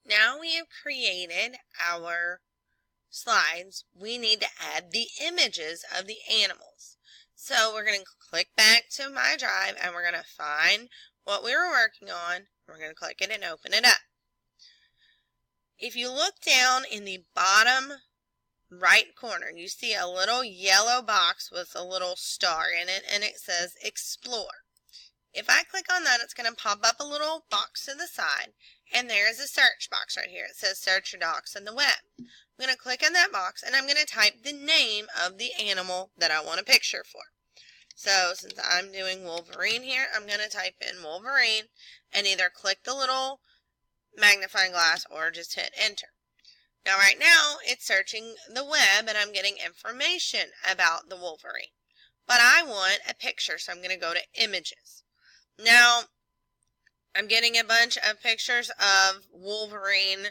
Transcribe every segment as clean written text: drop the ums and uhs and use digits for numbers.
Now we have created our slides. We need to add the images of the animals. So we're going to click back to my drive and we're going to find what we were working on. We're going to click it and open it up. If you look down in the bottom right corner, you see a little yellow box with a little star in it, and it says Explore. If I click on that, it's going to pop up a little box to the side, and there's a search box right here. It says Search Your Docs in the Web. I'm going to click on that box, and I'm going to type the name of the animal that I want a picture for. So since I'm doing Wolverine here, I'm going to type in Wolverine and either click the little magnifying glass or just hit enter. Now right now it's searching the web and I'm getting information about the Wolverine. But I want a picture, so I'm going to go to images. Now I'm getting a bunch of pictures of Wolverine,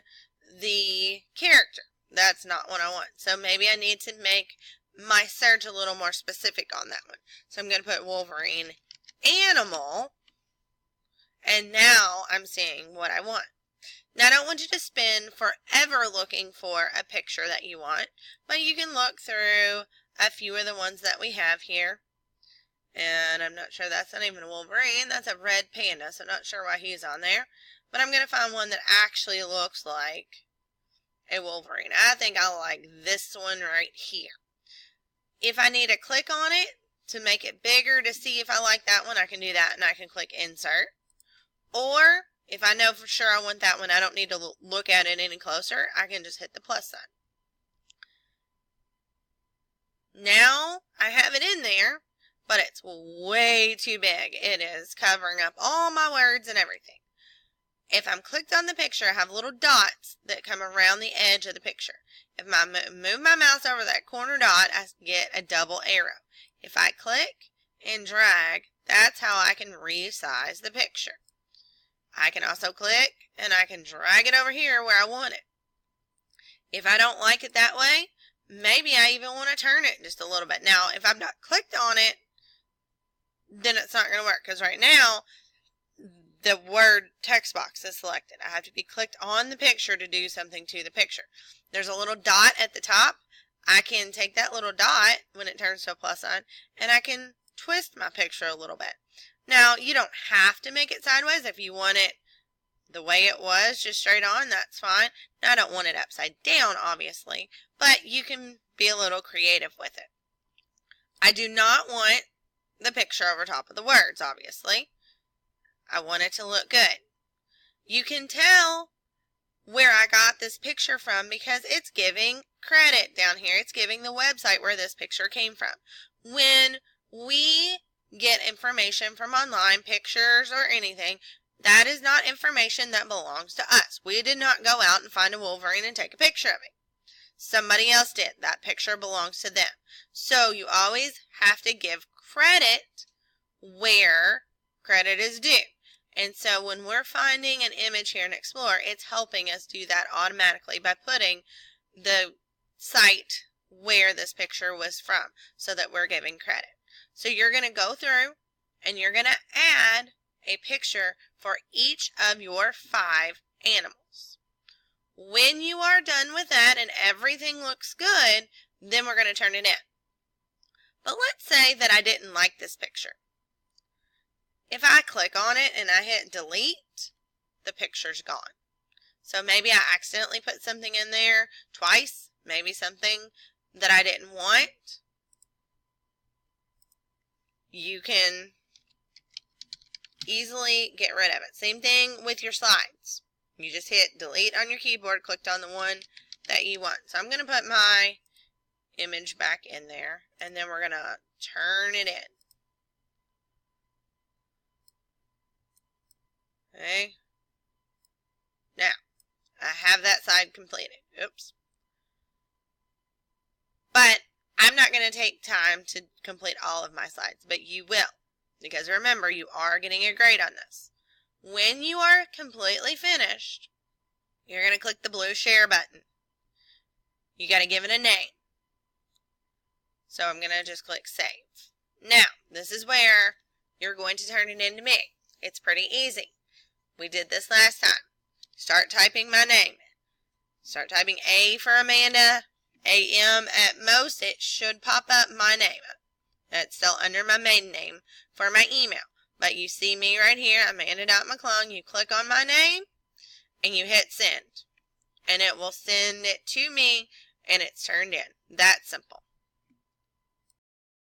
the character. That's not what I want. So maybe I need to make my search a little more specific on that one. So I'm going to put Wolverine animal, and now I'm seeing what I want. Now, I don't want you to spend forever looking for a picture that you want, but you can look through a few of the ones that we have here. And I'm not sure, that's not even a Wolverine, that's a red panda, so I'm not sure why he's on there. But I'm going to find one that actually looks like a Wolverine. I think I like this one right here. If I need to click on it to make it bigger to see if I like that one, I can do that, and I can click Insert. Or if I know for sure I want that one, I don't need to look at it any closer. I can just hit the plus sign. Now I have it in there, but it's way too big. It is covering up all my words and everything. If I'm clicked on the picture, I have little dots that come around the edge of the picture. If I move my mouse over that corner dot, I get a double arrow. If I click and drag, that's how I can resize the picture. I can also click and I can drag it over here where I want it. If I don't like it that way, maybe I even want to turn it just a little bit. Now, if I've not clicked on it, then it's not going to work, because right now the word text box is selected. I have to be clicked on the picture to do something to the picture. There's a little dot at the top. I can take that little dot when it turns to a plus sign, and I can twist my picture a little bit. Now, you don't have to make it sideways. If you want it the way it was, just straight on, that's fine. Now, I don't want it upside down, obviously, but you can be a little creative with it. I do not want the picture over top of the words, obviously. I want it to look good. You can tell where I got this picture from because it's giving credit down here. It's giving the website where this picture came from. When we get information from online, pictures or anything, that is not information that belongs to us. We did not go out and find a Wolverine and take a picture of it. Somebody else did. That picture belongs to them. So you always have to give credit where credit is due. And so when we're finding an image here in Explore, it's helping us do that automatically by putting the site where this picture was from so that we're giving credit. So you're going to go through and you're going to add a picture for each of your 5 animals. When you are done with that and everything looks good, then we're going to turn it in. But let's say that I didn't like this picture. If I click on it and I hit delete, the picture's gone. So maybe I accidentally put something in there twice, maybe something that I didn't want. You can easily get rid of it. Same thing with your slides. You just hit delete on your keyboard, clicked on the one that you want. So I'm going to put my image back in there, and then we're going to turn it in. Okay. Now, I have that side completed. Oops. But I'm not going to take time to complete all of my slides, but you will. Because remember, you are getting a grade on this. When you are completely finished, you're going to click the blue share button. You got to give it a name. So I'm going to just click save. Now, this is where you're going to turn it into me. It's pretty easy. We did this last time. Start typing my name. Start typing A for Amanda, AM. At most, it should pop up my name. That's still under my maiden name for my email. But you see me right here, Amanda.McClung. You click on my name and you hit send. And it will send it to me and it's turned in. That simple.